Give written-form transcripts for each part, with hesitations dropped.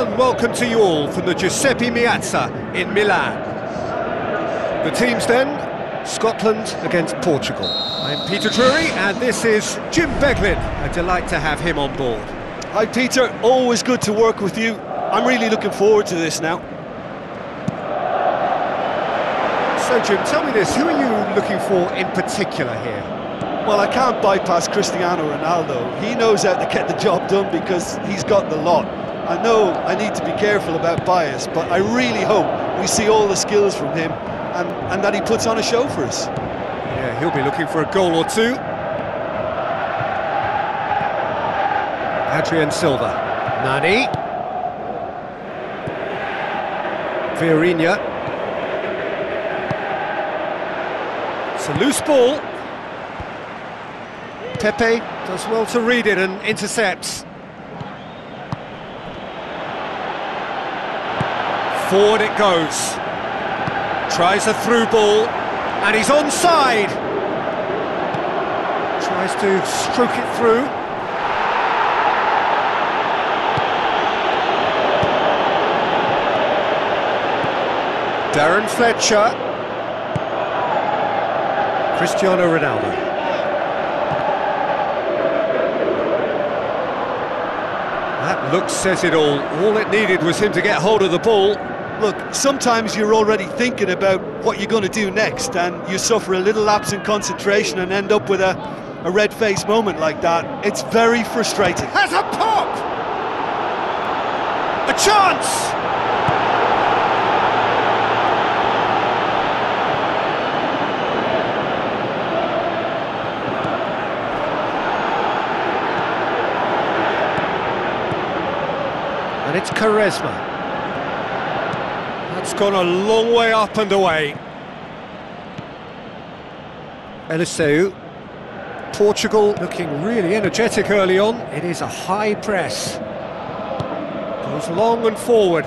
and welcome to you all from the Giuseppe Meazza in Milan. The teams then, Scotland against Portugal. I'm Peter Drury and this is Jim Beglin. A delight to have him on board. Hi Peter, always good to work with you. I'm really looking forward to this now. So Jim, tell me this, who are you looking for in particular here? Well, I can't bypass Cristiano Ronaldo. He knows how to get the job done because he's got the lot. I know I need to be careful about bias, but I really hope we see all the skills from him and that he puts on a show for us. Yeah, he'll be looking for a goal or two. Adrian Silva. Nani. Fiorina. It's a loose ball. Pepe does well to read it and intercepts. Forward it goes. Tries a through ball, and he's onside. Tries to stroke it through. Darren Fletcher. Cristiano Ronaldo. That look says it all. All it needed was him to get hold of the ball. Look, sometimes you're already thinking about what you're going to do next and you suffer a little lapse in concentration and end up with a red-faced moment like that. It's very frustrating. Has a pop! A chance! And it's Quaresma. That's gone a long way up and away. Eliseu. Portugal looking really energetic early on. It is a high press. Goes long and forward.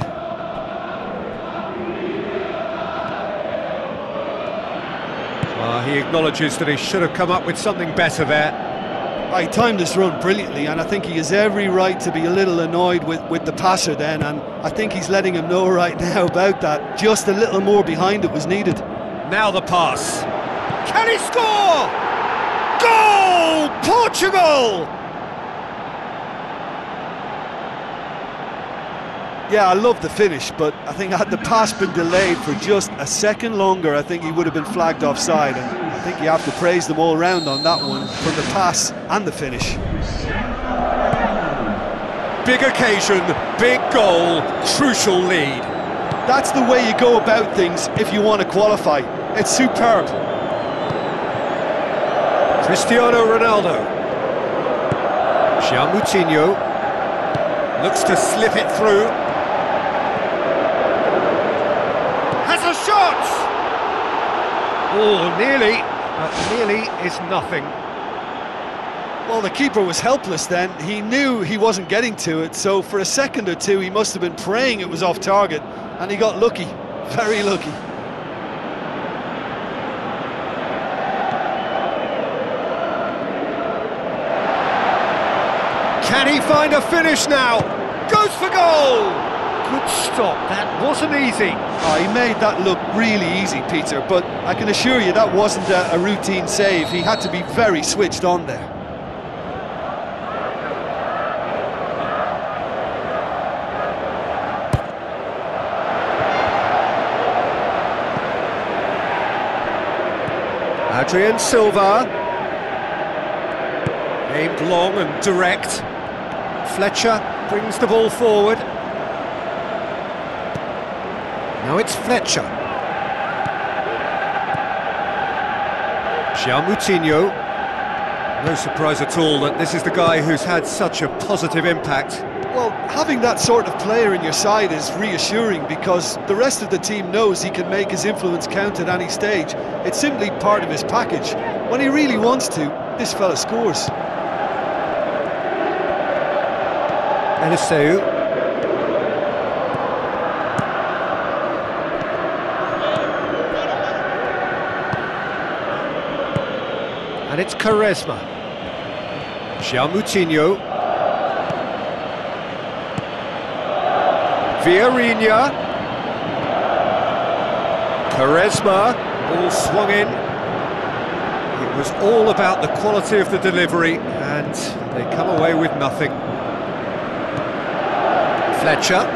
He acknowledges that he should have come up with something better there. He timed this run brilliantly, and I think he has every right to be a little annoyed with the passer then, and I think he's letting him know right now about that. Just a little more behind it was needed. Now the pass. Can he score? Goal! Portugal! Yeah, I love the finish, but I think had the pass been delayed for just a second longer, I think he would have been flagged offside, and I think you have to praise them all round on that one, from the pass and the finish. Big occasion, big goal, crucial lead. That's the way you go about things if you want to qualify. It's superb. Cristiano Ronaldo. João Moutinho looks to slip it through. Has a shot! Oh, nearly, but nearly is nothing. Well, the keeper was helpless then. He knew he wasn't getting to it, so for a second or two he must have been praying it was off target, and he got lucky, very lucky. Can he find a finish now? Goes for goal! Good stop, that wasn't easy. He made that look really easy, Peter, but I can assure you that wasn't a routine save. He had to be very switched on there. Adrian Silva. Aimed long and direct. Fletcher brings the ball forward. Now it's Fletcher. João Moutinho. No surprise at all that this is the guy who's had such a positive impact. Well, having that sort of player in your side is reassuring because the rest of the team knows he can make his influence count at any stage. It's simply part of his package. When he really wants to, this fella scores. Eliseu. And it's Quaresma. João Moutinho. Vieirinha. Quaresma, ball swung in. It was all about the quality of the delivery, and they come away with nothing. Fletcher.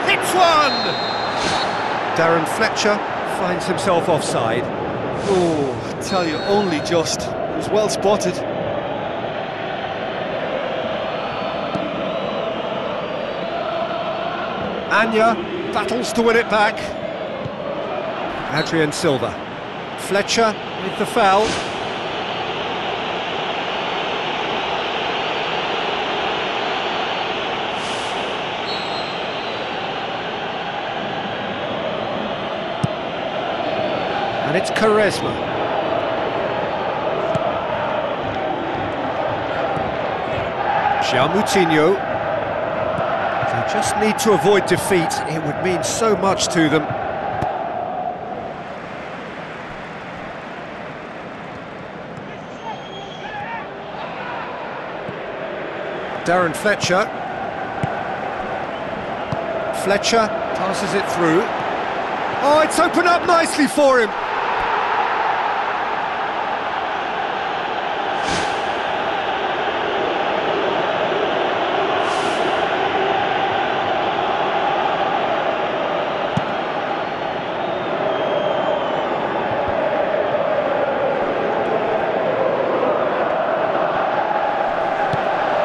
Hits one! Darren Fletcher finds himself offside. Oh, I tell you, only just. It was well spotted. Anya battles to win it back. Adrian Silva. Fletcher with the foul. And it's Quaresma. Moutinho. They just need to avoid defeat. It would mean so much to them. Darren Fletcher. Fletcher passes it through. Oh, it's opened up nicely for him.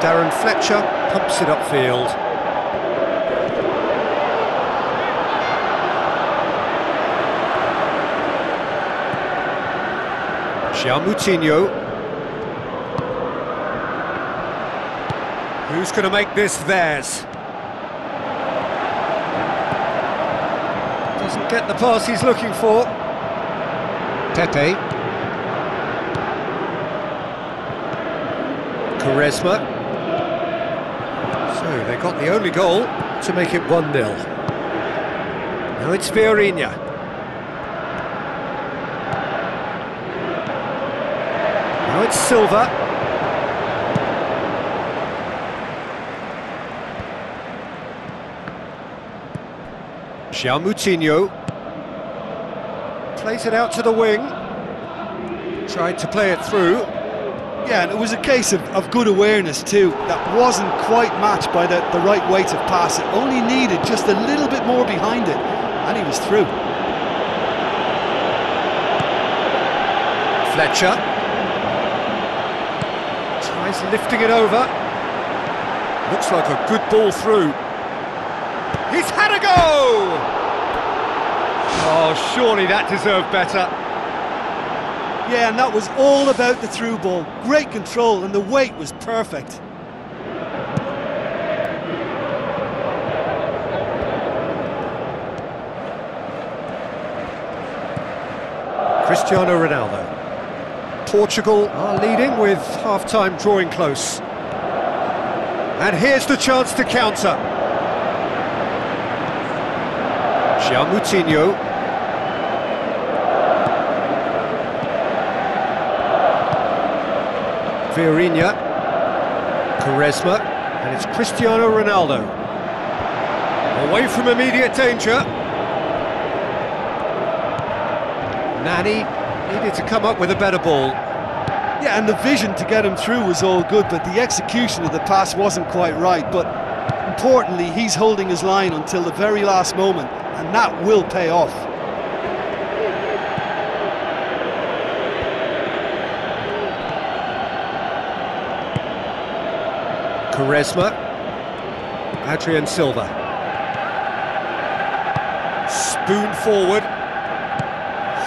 Darren Fletcher pumps it upfield. Moutinho. Who's going to make this theirs? Doesn't get the pass he's looking for. Pepe. Quaresma. So they got the only goal to make it 1-0. Now it's Vieirinha. Now it's Silva. Moutinho plays it out to the wing. Tried to play it through. Yeah, and it was a case of good awareness too. That wasn't quite matched by the right weight of pass. It only needed just a little bit more behind it, and he was through. Fletcher tries lifting it over. Looks like a good ball through. He's had a go! Oh, surely that deserved better. Yeah, and that was all about the through ball. Great control, and the weight was perfect. Cristiano Ronaldo. Portugal are leading with half-time drawing close. And here's the chance to counter. Moutinho. Vieirinha. Quaresma. And it's Cristiano Ronaldo. Away from immediate danger. Nani needed to come up with a better ball. Yeah, and the vision to get him through was all good, but the execution of the pass wasn't quite right. But importantly, he's holding his line until the very last moment, and that will pay off. Quaresma. Adrian Silva. Spoon forward.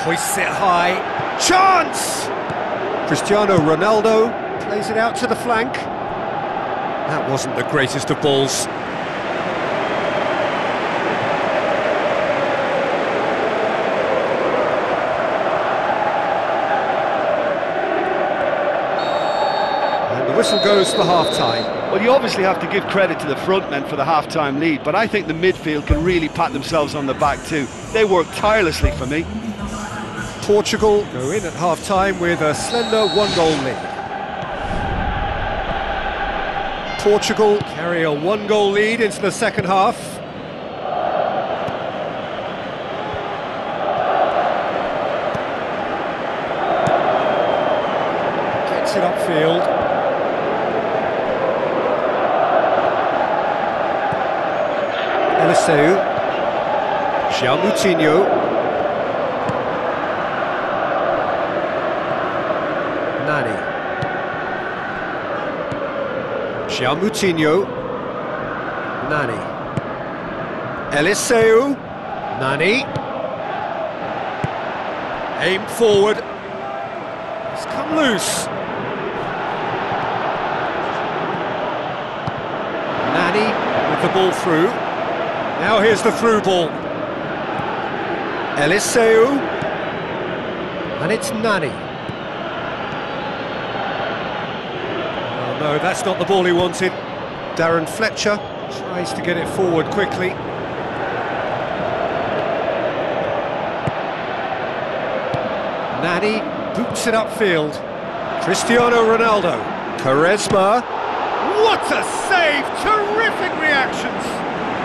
Hoists it high. Chance! Cristiano Ronaldo plays it out to the flank. That wasn't the greatest of balls. And the whistle goes for half-time. Well, you obviously have to give credit to the front men for the half-time lead, but I think the midfield can really pat themselves on the back too. They worked tirelessly for me. Portugal go in at half-time with a slender one-goal lead. Portugal carry a one-goal lead into the second half. Gets it upfield. Eliseu. João Moutinho. Nani. João Moutinho. Nani. Eliseu. Nani. Aimed forward. It's come loose. Nani with the ball through. Now here's the through ball. Eliseu. And it's Nani. No, that's not the ball he wanted. Darren Fletcher tries to get it forward quickly. Nani boots it upfield. Cristiano Ronaldo. Quaresma. What a save! Terrific reactions!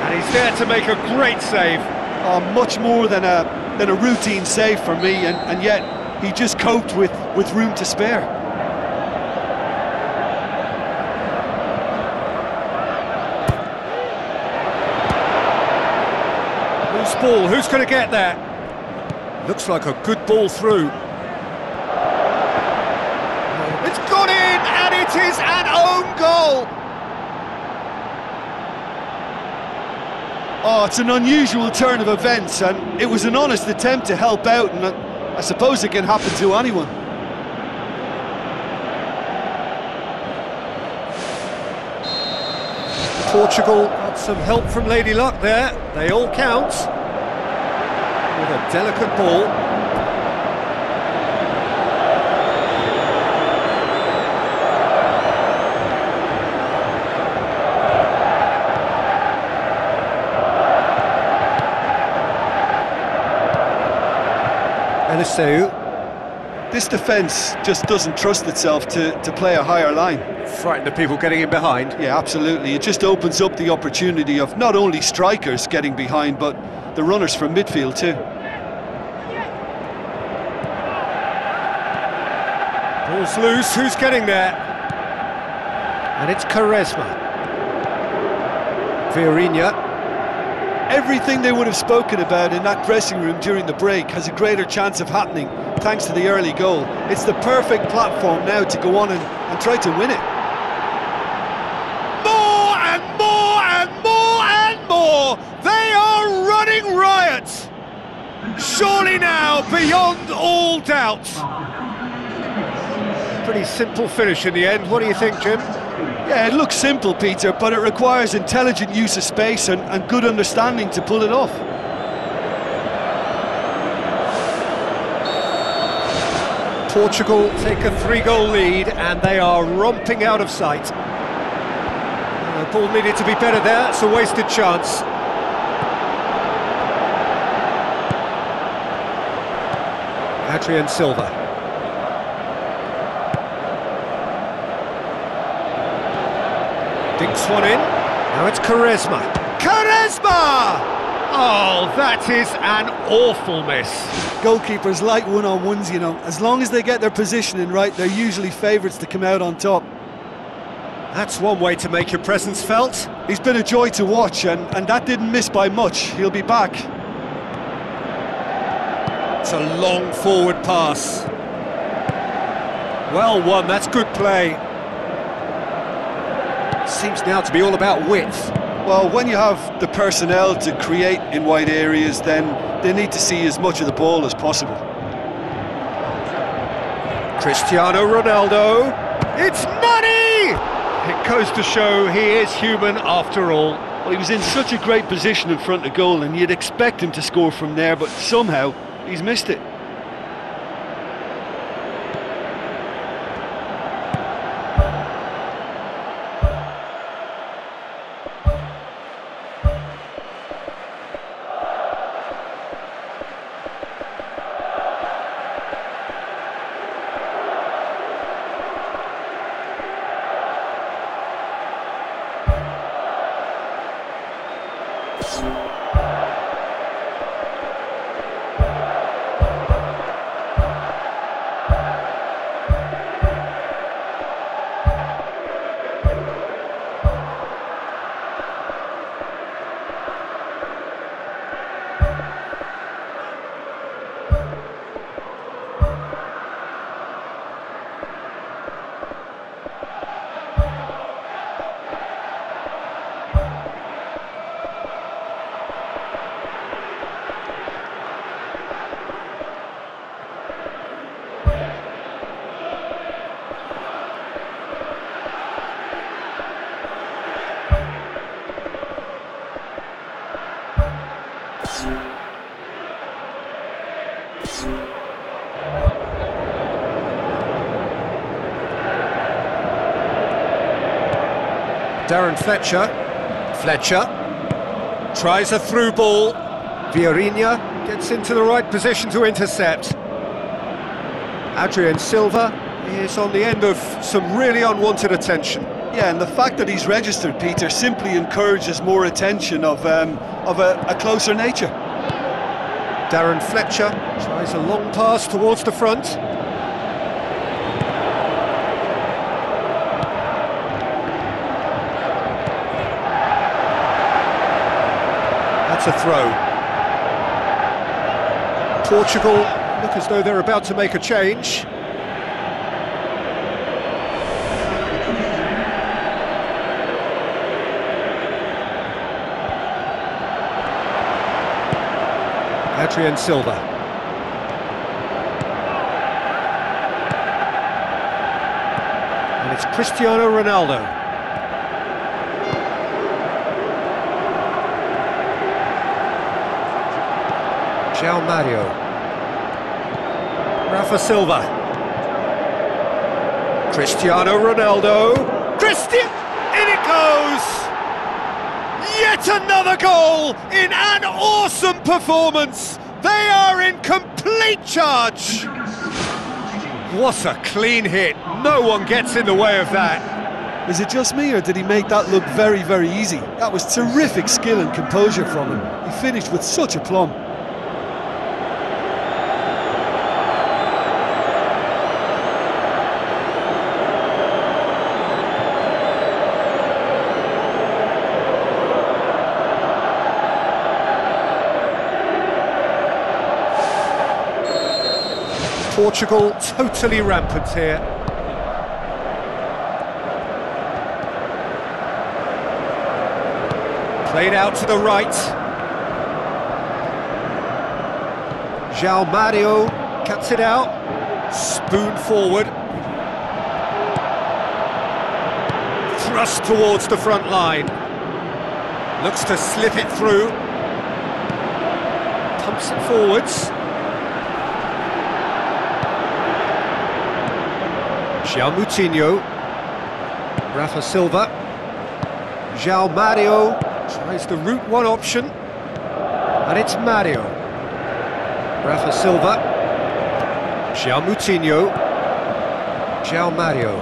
And he's there to make a great save. Oh, much more than a routine save for me, and yet he just coped with room to spare. Ball, who's going to get that? Looks like a good ball through. It's gone in, and it is an own goal! Oh, it's an unusual turn of events, and it was an honest attempt to help out, and I suppose it can happen to anyone. Portugal got some help from Lady Luck there. They all count. With a delicate ball. Eliseu. This defence just doesn't trust itself to play a higher line. Frightened of people getting in behind. Yeah, absolutely. It just opens up the opportunity of not only strikers getting behind, but the runners from midfield too. Ball's loose, who's getting there? And it's Quaresma. Vieirinha. Everything they would have spoken about in that dressing room during the break has a greater chance of happening thanks to the early goal. It's the perfect platform now to go on and try to win it. More and more and more and more! They are running riot! Surely now, beyond all doubt. Pretty simple finish in the end. What do you think, Jim? Yeah, it looks simple, Peter, but it requires intelligent use of space and good understanding to pull it off. Portugal take a 3-goal lead and they are romping out of sight. The ball needed to be better there, it's a wasted chance. Adrian Silva. Dinks one in, now it's Quaresma. Quaresma! Oh, that is an awful miss. Goalkeepers like one-on-ones, you know. As long as they get their positioning right, they're usually favourites to come out on top. That's one way to make your presence felt. He's been a joy to watch, and that didn't miss by much. He'll be back. It's a long forward pass. Well won, that's good play. Seems now to be all about width. Well, when you have the personnel to create in wide areas, then they need to see as much of the ball as possible. Cristiano Ronaldo. It's Nani! It goes to show he is human after all. Well, he was in such a great position in front of goal, and you'd expect him to score from there, but somehow he's missed it. Darren Fletcher. Fletcher tries a through ball. Vieirinha gets into the right position to intercept. Adrien Silva is on the end of some really unwanted attention. Yeah, and the fact that he's registered, Peter, simply encourages more attention of a closer nature. Darren Fletcher tries a long pass towards the front. That's a throw. Portugal look as though they're about to make a change. Adrien Silva. And it's Cristiano Ronaldo. João Mario. Rafa Silva. Cristiano Ronaldo. In it goes! Yet another goal in an awesome performance. They are in complete charge. What a clean hit. No one gets in the way of that. Is it just me, or did he make that look very, very easy? That was terrific skill and composure from him. He finished with such aplomb. Portugal totally rampant here. Played out to the right. João Mario cuts it out. Spoon forward. Thrust towards the front line. Looks to slip it through. Pumps it forwards. João Moutinho. Rafa Silva. João Mario tries the route one option. And it's Mario. Rafa Silva. João Moutinho. João Mario.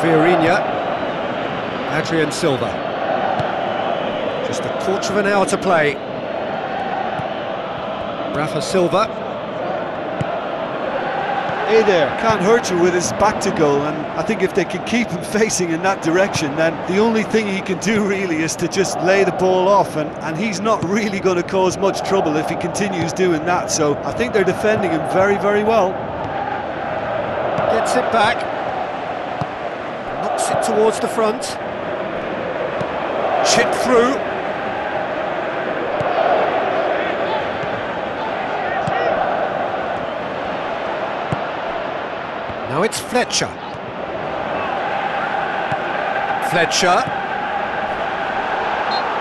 Vieirinha. Adrien Silva. Just a quarter of an hour to play. Rafa Silva. Hey there, can't hurt you with his back to goal, and I think if they can keep him facing in that direction, then the only thing he can do really is to just lay the ball off, and he's not really going to cause much trouble if he continues doing that, so I think they're defending him very, very well. Gets it back. Knocks it towards the front. Chip through. Now it's Fletcher. Fletcher.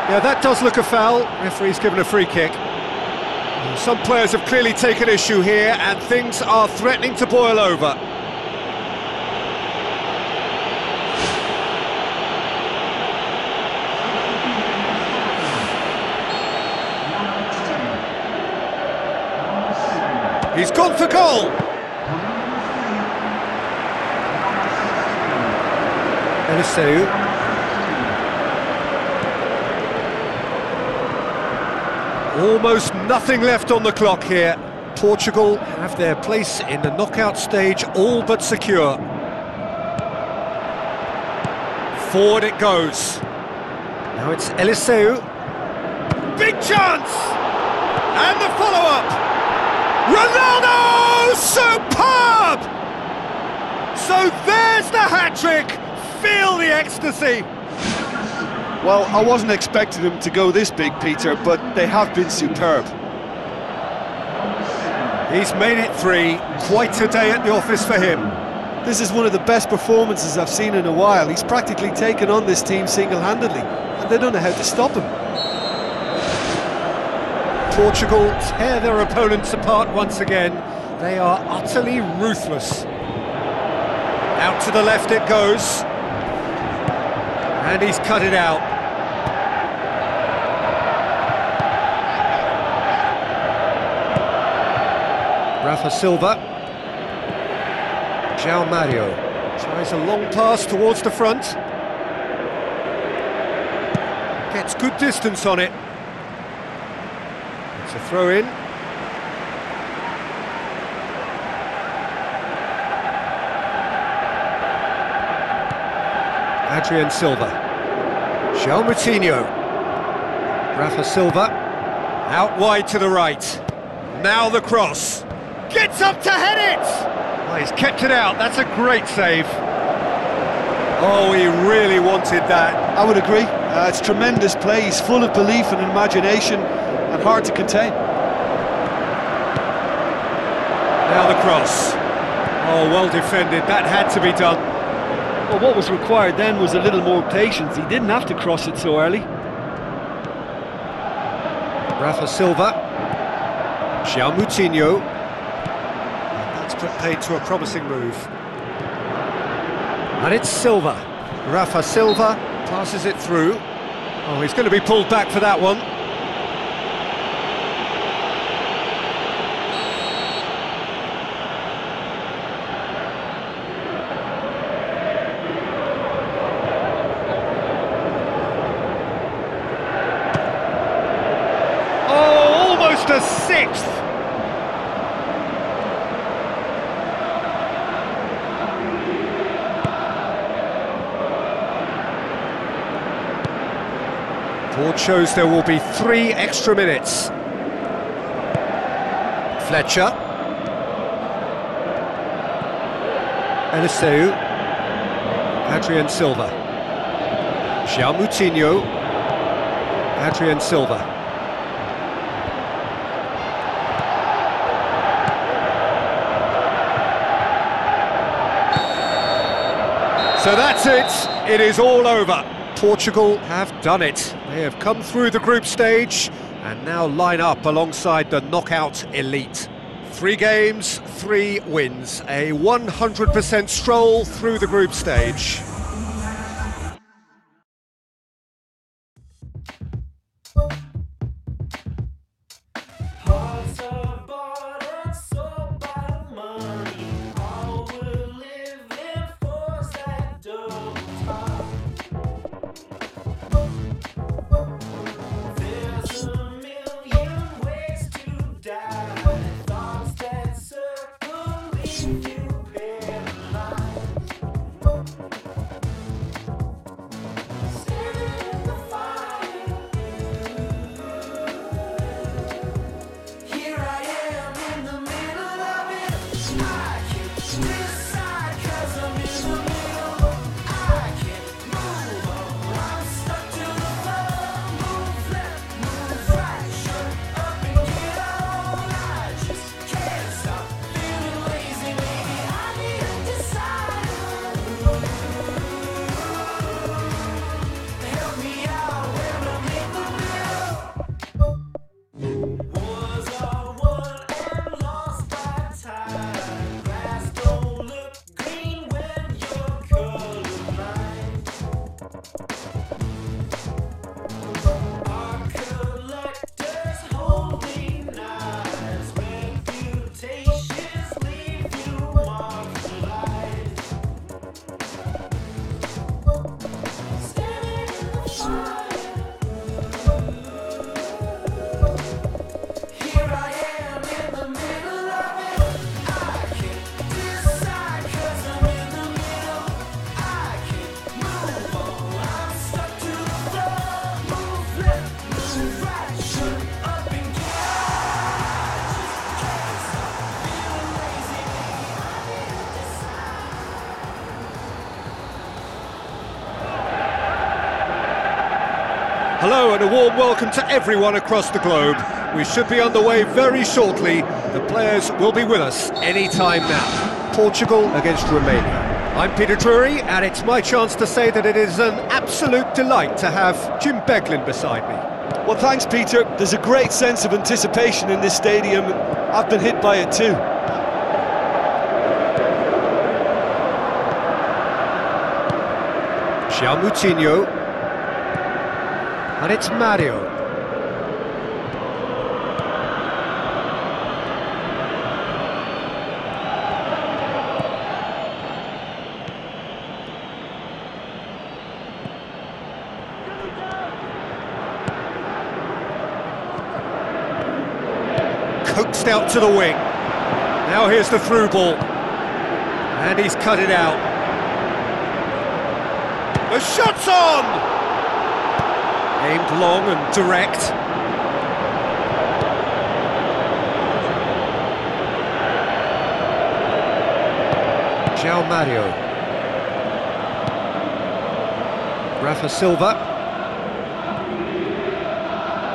Yeah, that does look a foul. Referee's given a free kick. Some players have clearly taken issue here, and things are threatening to boil over. He's gone for goal. Eliseu. Almost nothing left on the clock here. Portugal have their place in the knockout stage all but secure. Forward it goes. Now it's Eliseu. Big chance! And the follow-up! Ronaldo! Superb! So there's the hat-trick! Feel the ecstasy! Well, I wasn't expecting them to go this big, Peter, but they have been superb. He's made it three. Quite a day at the office for him. This is one of the best performances I've seen in a while. He's practically taken on this team single-handedly, and they don't know how to stop him. Portugal tear their opponents apart once again. They are utterly ruthless. Out to the left it goes. And he's cut it out. Rafa Silva. Giao Mario tries a long pass towards the front. Gets good distance on it. It's a throw-in. Adrian Silva. João Moutinho. Rafa Silva. Out wide to the right. Now the cross. Gets up to head it! Well, he's kept it out. That's a great save. Oh, he really wanted that. I would agree. It's tremendous play. He's full of belief and imagination and hard to contain. Now the cross. Oh, well defended. That had to be done. Well, what was required then was a little more patience. He didn't have to cross it so early. Rafa Silva. João Moutinho. That's put paid to a promising move. And it's Silva. Rafa Silva passes it through. Oh, he's going to be pulled back for that one. Oh, almost a sixth. Board shows there will be 3 extra minutes. Fletcher. Eliseu. Adrian Silva. João Moutinho. Adrian Silva. So that's it. It is all over. Portugal have done it. They have come through the group stage and now line up alongside the knockout elite. 3 games, 3 wins, a 100% stroll through the group stage. Hello and a warm welcome to everyone across the globe. We should be underway very shortly. The players will be with us any time now. Portugal against Romania. I'm Peter Drury, and it's my chance to say that it is an absolute delight to have Jim Beglin beside me. Well, thanks, Peter. There's a great sense of anticipation in this stadium. I've been hit by it too. Moutinho. And it's Mario. Coaxed out to the wing. Now here's the through ball. And he's cut it out. The shot's on! Aimed long and direct. Giao Mario. Rafa Silva.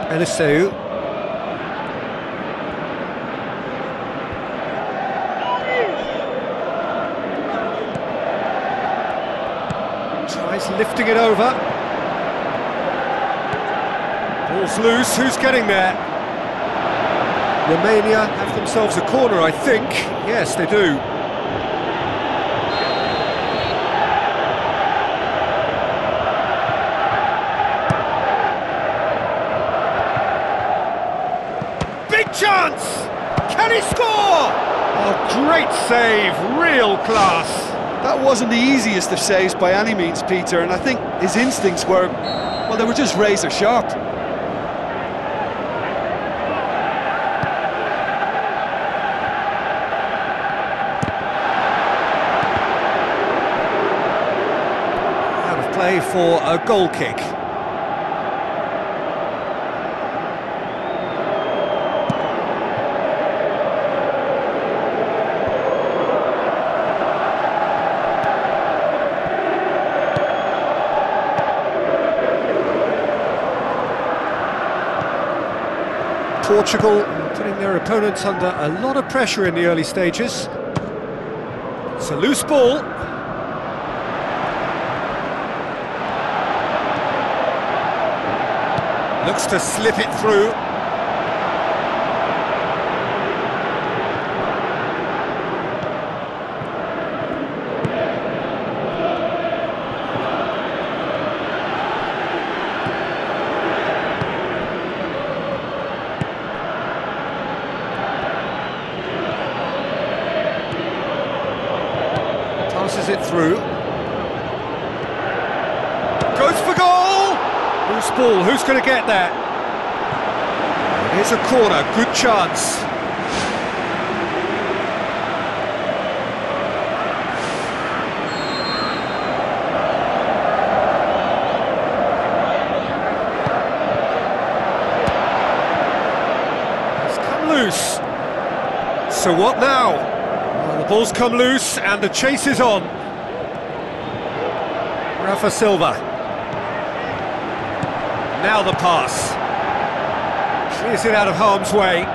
Eliseu. Tries lifting it over. Ball's loose, who's getting there? Romania have themselves a corner, I think. Yes, they do. Big chance! Can he score? Oh, great save, real class. That wasn't the easiest of saves by any means, Peter, and I think his instincts were, well, they were just razor sharp. Out of play for a goal kick. Portugal putting their opponents under a lot of pressure in the early stages. It's a loose ball. Looks to slip it through. Passes it through. Goes for goal! Loose ball, who's going to get that? Here's a corner, good chance. It's come loose. So what now? The ball's come loose and the chase is on. Rafa Silva. Now the pass. Clears it out of harm's way.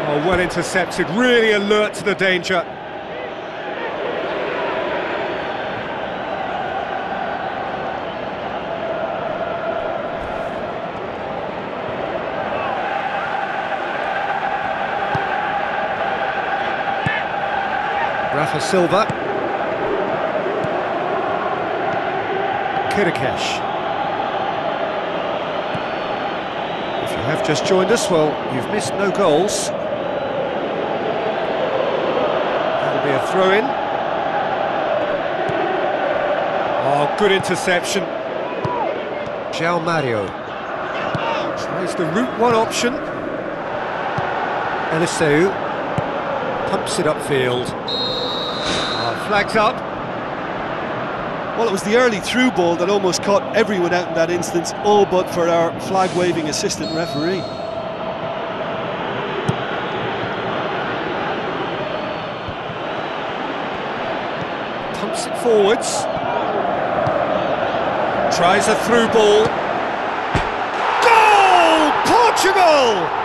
Oh, well intercepted, really alert to the danger. Rafa Silva. Kirikesh. If you have just joined us, well, you've missed no goals. That'll be a throw-in. Oh, good interception. Giao Mario. Tries the route one option. Eliseu. Pumps it upfield. Flags up. Well, it was the early through ball that almost caught everyone out in that instance, all but for our flag-waving assistant referee. Pumps it forwards. Tries a through ball. Goal! Portugal!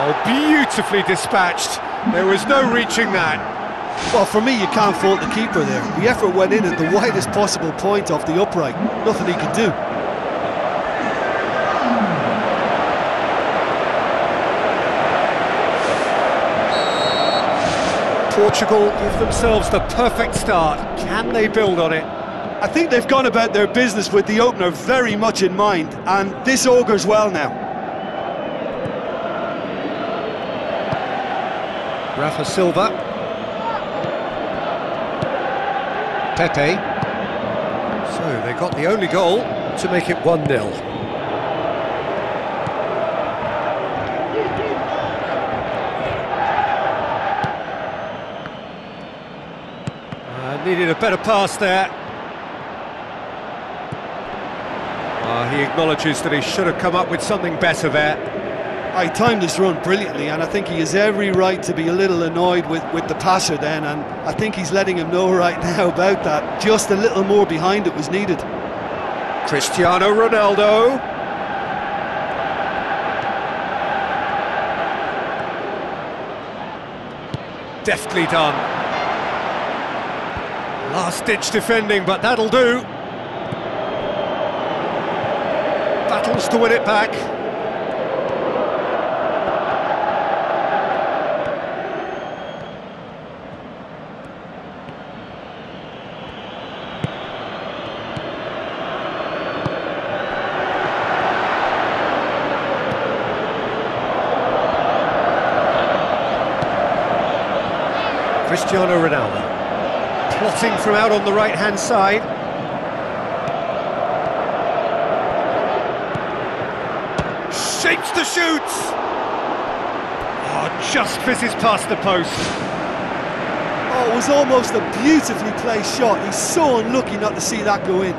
Oh, beautifully dispatched. There was no reaching that. Well, for me, you can't fault the keeper there. The effort went in at the widest possible point off the upright. Nothing he could do. Portugal give themselves the perfect start. Can they build on it? I think they've gone about their business with the opener very much in mind, and this augurs well now. Rafa Silva. Pepe. So they got the only goal to make it 1-0. Needed a better pass there. He acknowledges that he should have come up with something better there. I timed this run brilliantly, and I think he has every right to be a little annoyed with the passer then, and I think he's letting him know right now about that. Just a little more behind it was needed. Cristiano Ronaldo. Deftly done. Last-ditch defending, but that'll do. Battles to win it back. Cristiano Ronaldo. Plotting from out on the right-hand side. Shapes to shoot! Oh, just fizzes past the post. Oh, it was almost a beautifully placed shot. He's so unlucky not to see that go in.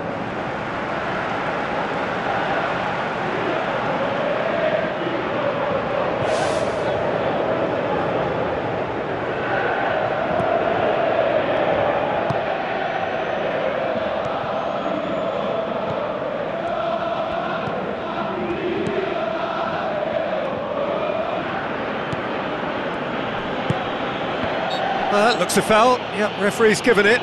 Looks a foul. Yep, referee's given it.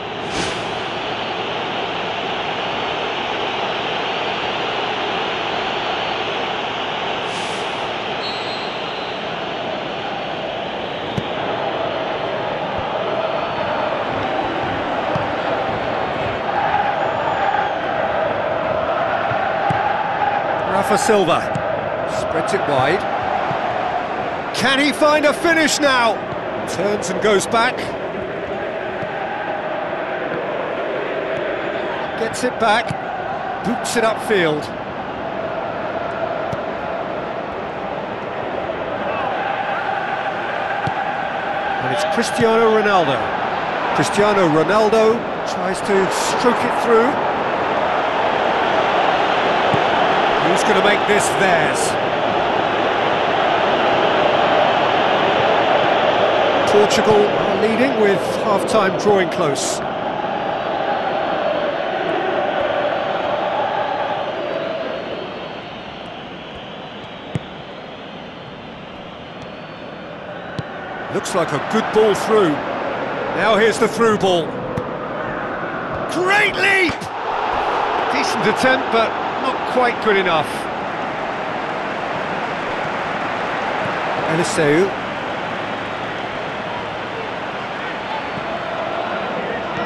Rafa Silva spreads it wide. Can he find a finish now? Turns and goes back. Gets it back, boots it upfield. And it's Cristiano Ronaldo. Cristiano Ronaldo tries to stroke it through. Who's going to make this theirs? Portugal are leading with half-time drawing close. Looks like a good ball through. Now here's the through ball. Great leap! Decent attempt, but not quite good enough. Eliseu.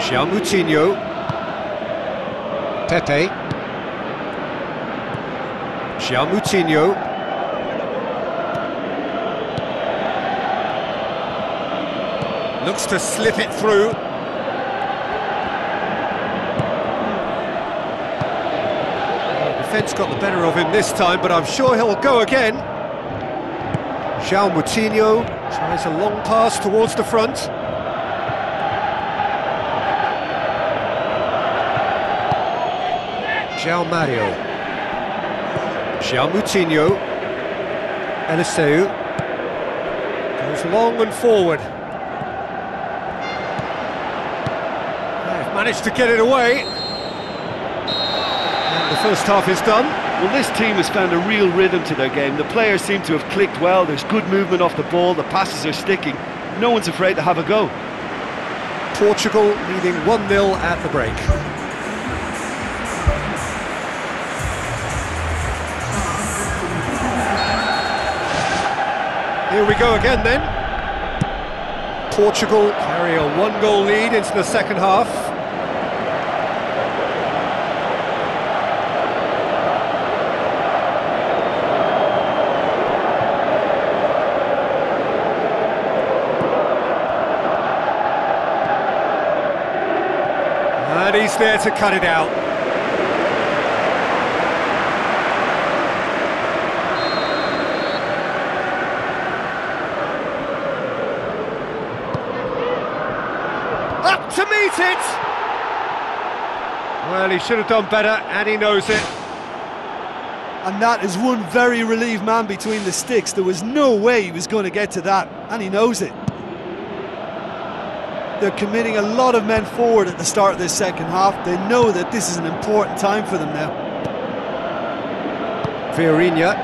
Giao Moutinho. Pepe. Giao Moutinho. Looks to slip it through. The defence got the better of him this time, but I'm sure he'll go again. Giao Moutinho tries a long pass towards the front. João Mario. Giao Moutinho. Eliseu. Goes long and forward. Managed to get it away. And the first half is done. Well, this team has found a real rhythm to their game. The players seem to have clicked well. There's good movement off the ball. The passes are sticking. No one's afraid to have a go. Portugal leading 1-0 at the break. Here we go again then. Portugal Carry a one-goal lead into the second half. And he's there to cut it out. Up to meet it! Well, he should have done better, and he knows it. And that is one very relieved man between the sticks. There was no way he was going to get to that, and he knows it. They're committing a lot of men forward at the start of this second half. They know that this is an important time for them now. Vieirinha.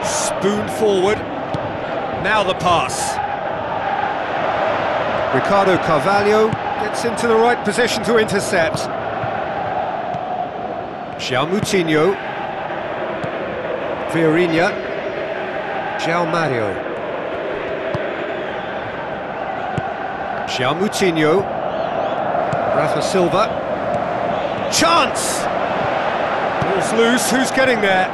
Spoon forward. Now the pass. Ricardo Carvalho gets into the right position to intercept. João Moutinho, Vieirinha, João Mario, João Moutinho, Rafa Silva, chance! Ball's loose, who's getting there?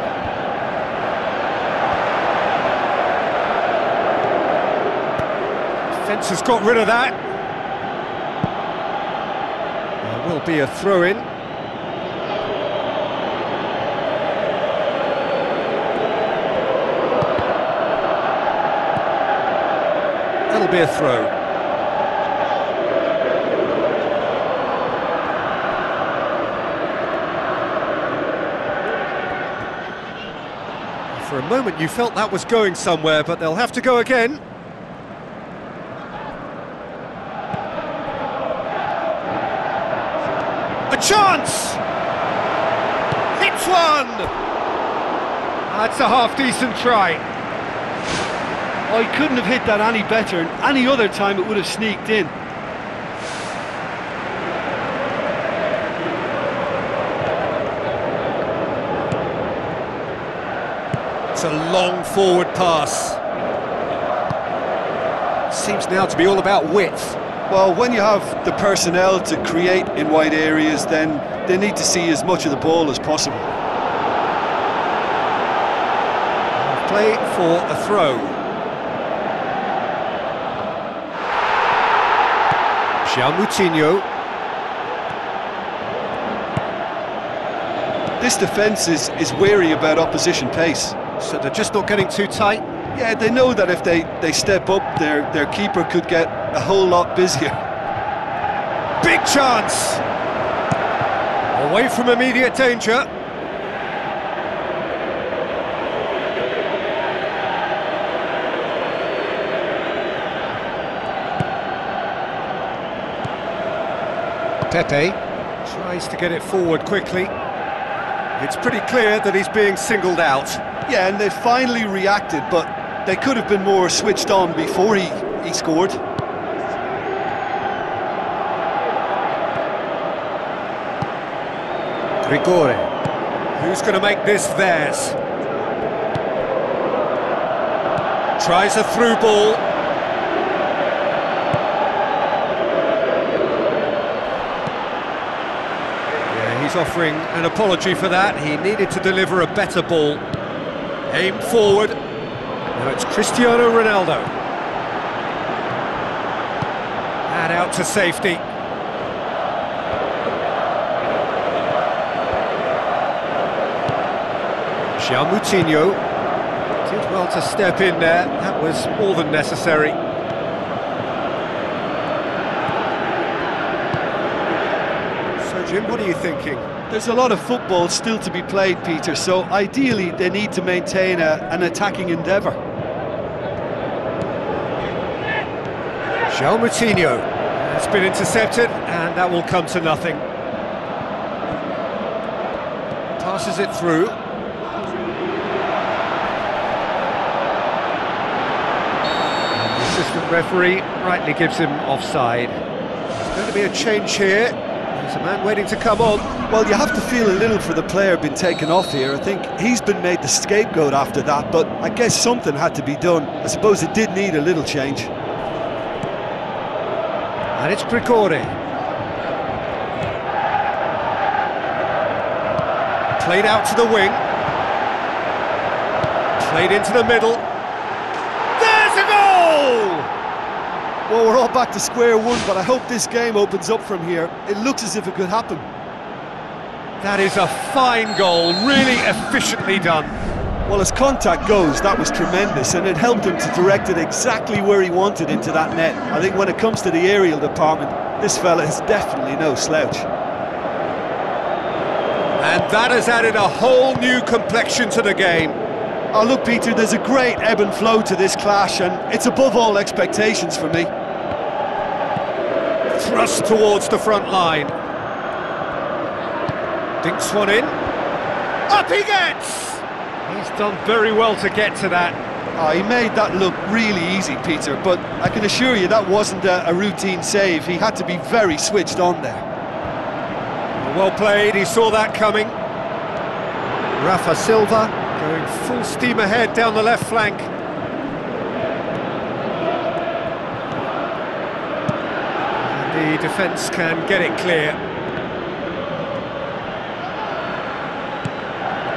Defence has got rid of that. There will be a throw-in. That'll be a throw. For a moment you felt that was going somewhere, but they'll have to go again. A chance! Hits one! That's a half-decent try. Oh, he couldn't have hit that any better, and any other time it would have sneaked in. It's a long forward pass. Seems now to be all about width. Well, when you have the personnel to create in wide areas, then they need to see as much of the ball as possible. Play for a throw. João Moutinho. This defence is wary about opposition pace. So they're just not getting too tight? Yeah, they know that if they step up, their keeper could get a whole lot busier. Big chance! Away from immediate danger. Pepe tries to get it forward quickly. It's pretty clear that he's being singled out. Yeah, and they finally reacted, but they could have been more switched on before he scored. Rigore. Who's going to make this theirs? Tries a through ball. He's offering an apology for that. He needed to deliver a better ball. Aimed forward. Now it's Cristiano Ronaldo. And out to safety. João Moutinho did well to step in there. That was more than necessary. Jim, what are you thinking? There's a lot of football still to be played, Peter, so ideally they need to maintain an attacking endeavour. João Moutinho has been intercepted, and that will come to nothing. Passes it through. And the assistant referee rightly gives him offside. There's going to be a change here. It's a man waiting to come on. Well, you have to feel a little for the player being taken off here. I think he's been made the scapegoat after that, but I guess something had to be done. I suppose it did need a little change. And it's Grigori. Played out to the wing. Played into the middle. There's a goal! Well, we're all back to square one, but I hope this game opens up from here. It looks as if it could happen. That is a fine goal, really efficiently done. Well, as contact goes, that was tremendous, and it helped him to direct it exactly where he wanted into that net. I think when it comes to the aerial department, this fella is definitely no slouch. And that has added a whole new complexion to the game. Oh, look, Peter, there's a great ebb and flow to this clash, and it's above all expectations for me. Thrust towards the front line. Dinks one in. Up he gets! He's done very well to get to that. Oh, he made that look really easy, Peter, but I can assure you that wasn't a routine save. He had to be very switched on there. Well played, he saw that coming. Rafa Silva going full steam ahead down the left flank. And the defence can get it clear.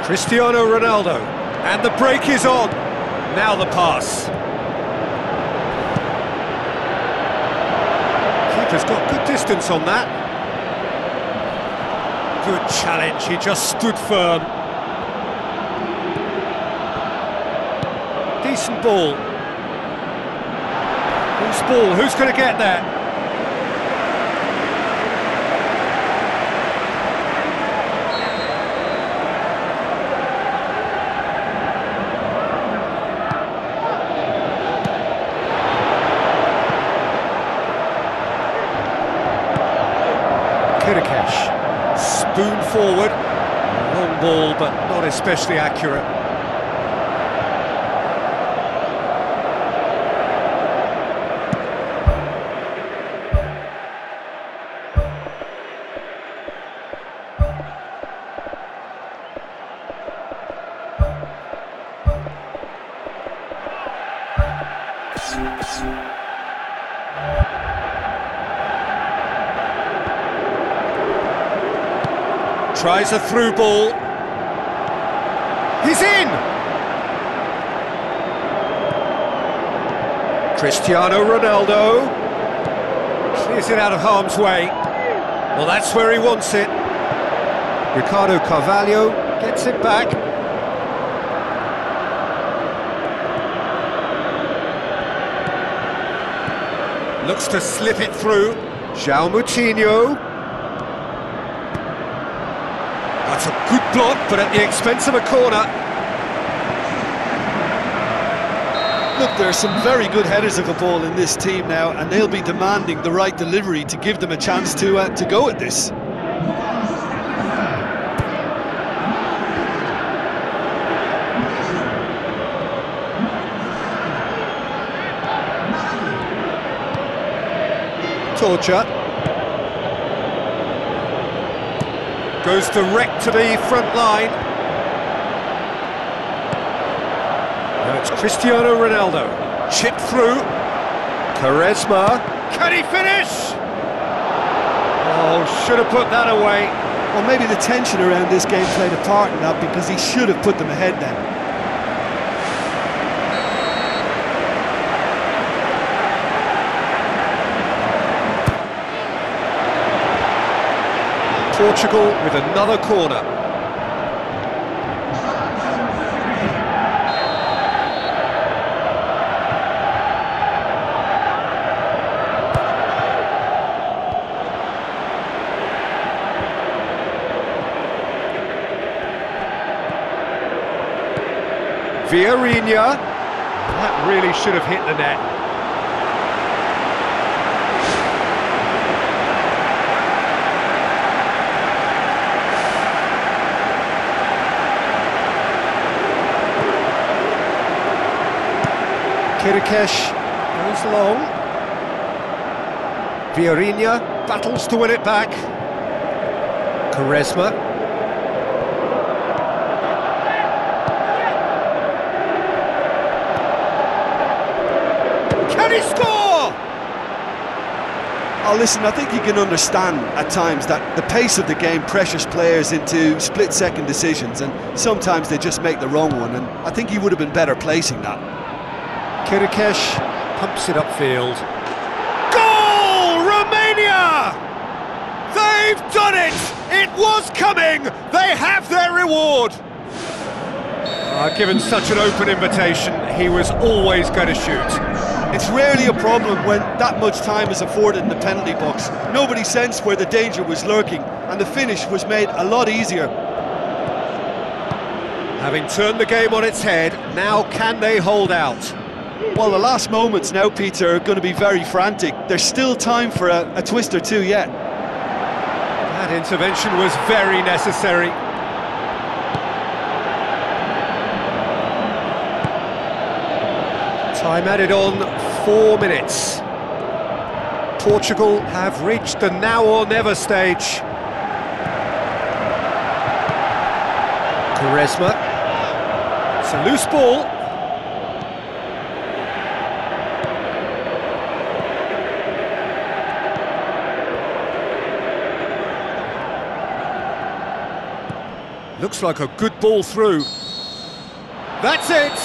Cristiano Ronaldo, and the break is on. Now the pass. Keeper's got good distance on that. Good challenge, he just stood firm. Decent ball. Whose ball? Who's going to get there? Spoon forward, long ball but not especially accurate. Tries a through ball. He's in! Cristiano Ronaldo clears it out of harm's way. Well, that's where he wants it. Ricardo Carvalho gets it back. Looks to slip it through. João Moutinho. That's a good block, but at the expense of a corner. Look, there are some very good headers of the ball in this team now, and they'll be demanding the right delivery to give them a chance to go at this. Torture. Goes direct to the front line. Now it's Cristiano Ronaldo. Chip through. Quaresma. Can he finish? Oh, should have put that away. Well, maybe the tension around this game played a part in that, because he should have put them ahead then. Portugal with another corner. Vieirinha. That really should have hit the net. Kirikesh goes long. Vieirinha battles to win it back. Quaresma. Can he score? Oh, listen, I think you can understand at times that the pace of the game pressures players into split-second decisions, and sometimes they just make the wrong one, and I think he would have been better placing that. Kirikesh pumps it upfield. Goal! Romania! They've done it! It was coming! They have their reward! Given such an open invitation, he was always going to shoot. It's rarely a problem when that much time is afforded in the penalty box. Nobody sensed where the danger was lurking, and the finish was made a lot easier. Having turned the game on its head, now can they hold out? Well, the last moments now, Peter, are going to be very frantic. There's still time for a twist or two yet. That intervention was very necessary. Time added on, 4 minutes. Portugal have reached the now or never stage. Quaresma. It's a loose ball. Looks like a good ball through. That's it!